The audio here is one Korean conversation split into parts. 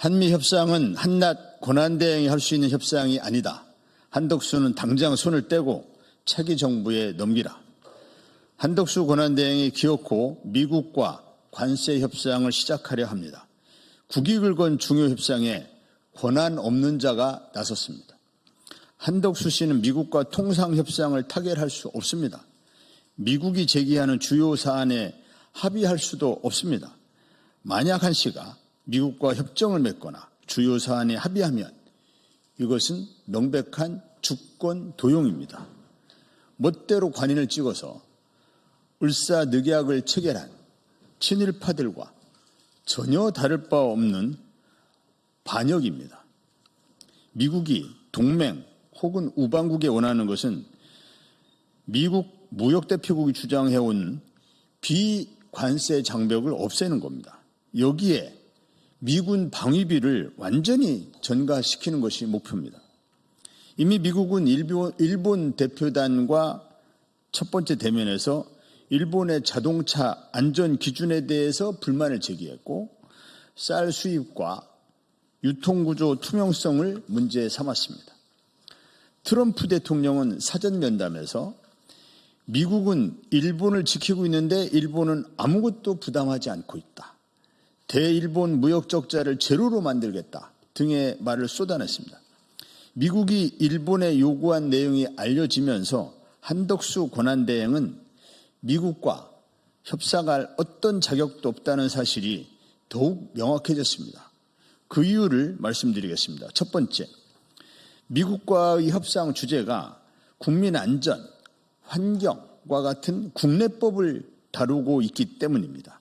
한미협상은 한낱 권한대행이 할 수 있는 협상이 아니다. 한덕수는 당장 손을 떼고 차기 정부에 넘기라. 한덕수 권한대행이 기어코 미국과 관세 협상을 시작하려 합니다. 국익을 건 중요 협상에 권한 없는 자가 나섰습니다. 한덕수 씨는 미국과 통상협상을 타결할 수 없습니다. 미국이 제기하는 주요 사안에 합의할 수도 없습니다. 만약 한 씨가 미국과 협정을 맺거나 주요 사안에 합의하면 이것은 명백한 주권 도용입니다. 멋대로 관인을 찍어서 을사늑약을 체결한 친일파들과 전혀 다를 바 없는 반역입니다. 미국이 동맹 혹은 우방국에 원하는 것은 미국 무역대표국이 주장해온 비관세 장벽을 없애는 겁니다. 여기에 미군 방위비를 완전히 전가시키는 것이 목표입니다. 이미 미국은 일본 대표단과 첫 번째 대면에서 일본의 자동차 안전 기준에 대해서 불만을 제기했고 쌀 수입과 유통구조 투명성을 문제 삼았습니다. 트럼프 대통령은 사전 면담에서 미국은 일본을 지키고 있는데 일본은 아무것도 부담하지 않고 있다. 대일본 무역 적자를 제로로 만들겠다 등의 말을 쏟아냈습니다. 미국이 일본에 요구한 내용이 알려지면서 한덕수 권한대행은 미국과 협상할 어떤 자격도 없다는 사실이 더욱 명확해졌습니다. 그 이유를 말씀드리겠습니다. 첫 번째, 미국과의 협상 주제가 국민 안전, 환경과 같은 국내법을 다루고 있기 때문입니다.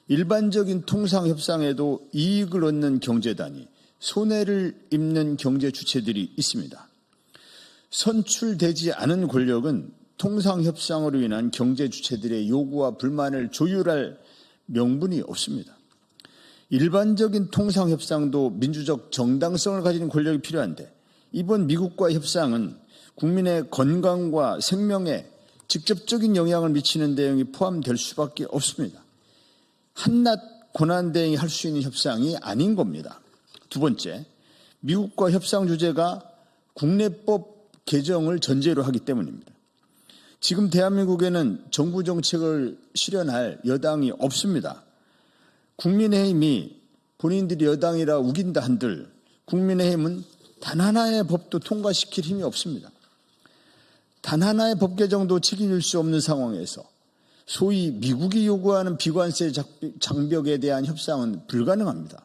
일반적인 통상협상에도 이익을 얻는 경제단이 손해를 입는 경제 주체들이 있습니다. 선출되지 않은 권력은 통상협상으로 인한 경제 주체들의 요구와 불만을 조율할 명분이 없습니다. 일반적인 통상협상도 민주적 정당성을 가진 권력이 필요한데 이번 미국과 협상은 국민의 건강과 생명에 직접적인 영향을 미치는 내용이 포함될 수밖에 없습니다. 한낱 권한대행이 할 수 있는 협상이 아닌 겁니다. 두 번째, 미국과 협상 주제가 국내법 개정을 전제로 하기 때문입니다. 지금 대한민국에는 정부 정책을 실현할 여당이 없습니다. 국민의힘이 본인들이 여당이라 우긴다 한들 국민의힘은 단 하나의 법도 통과시킬 힘이 없습니다. 단 하나의 법 개정도 책임질 수 없는 상황에서 소위 미국이 요구하는 비관세 장벽에 대한 협상은 불가능합니다.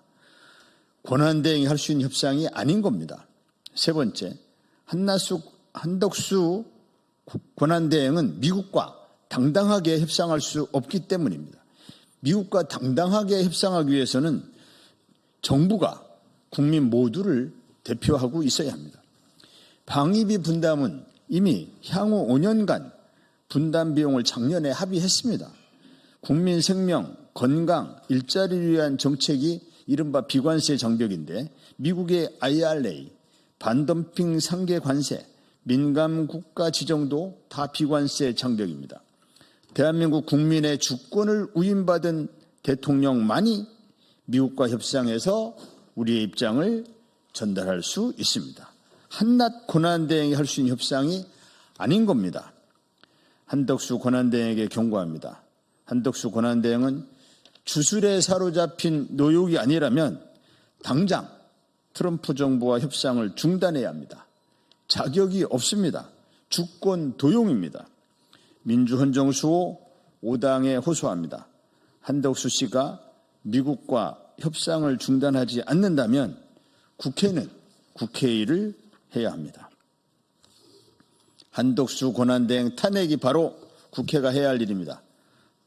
권한대행이 할 수 있는 협상이 아닌 겁니다. 세 번째, 한덕수 권한대행은 미국과 당당하게 협상할 수 없기 때문입니다. 미국과 당당하게 협상하기 위해서는 정부가 국민 모두를 대표하고 있어야 합니다. 방위비 분담은 이미 향후 5년간 분담 비용을 작년에 합의했습니다. 국민 생명, 건강, 일자리를 위한 정책이 이른바 비관세 장벽인데 미국의 IRA, 반덤핑 상계 관세, 민감 국가 지정도 다 비관세 장벽입니다. 대한민국 국민의 주권을 위임받은 대통령만이 미국과 협상에서 우리의 입장을 전달할 수 있습니다. 한낱 권한대행이 할 수 있는 협상이 아닌 겁니다. 한덕수 권한대행에게 경고합니다. 한덕수 권한대행은 주술에 사로잡힌 노역이 아니라면 당장 트럼프 정부와 협상을 중단해야 합니다. 자격이 없습니다. 주권 도용입니다. 민주헌정수호 5당에 호소합니다. 한덕수 씨가 미국과 협상을 중단하지 않는다면 국회는 국회일을 해야 합니다. 한덕수 권한대행 탄핵이 바로 국회가 해야 할 일입니다.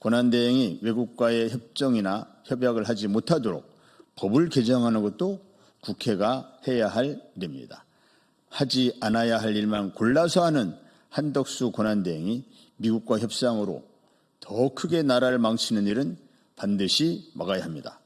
권한대행이 외국과의 협정이나 협약을 하지 못하도록 법을 개정하는 것도 국회가 해야 할 일입니다. 하지 않아야 할 일만 골라서 하는 한덕수 권한대행이 미국과 협상으로 더 크게 나라를 망치는 일은 반드시 막아야 합니다.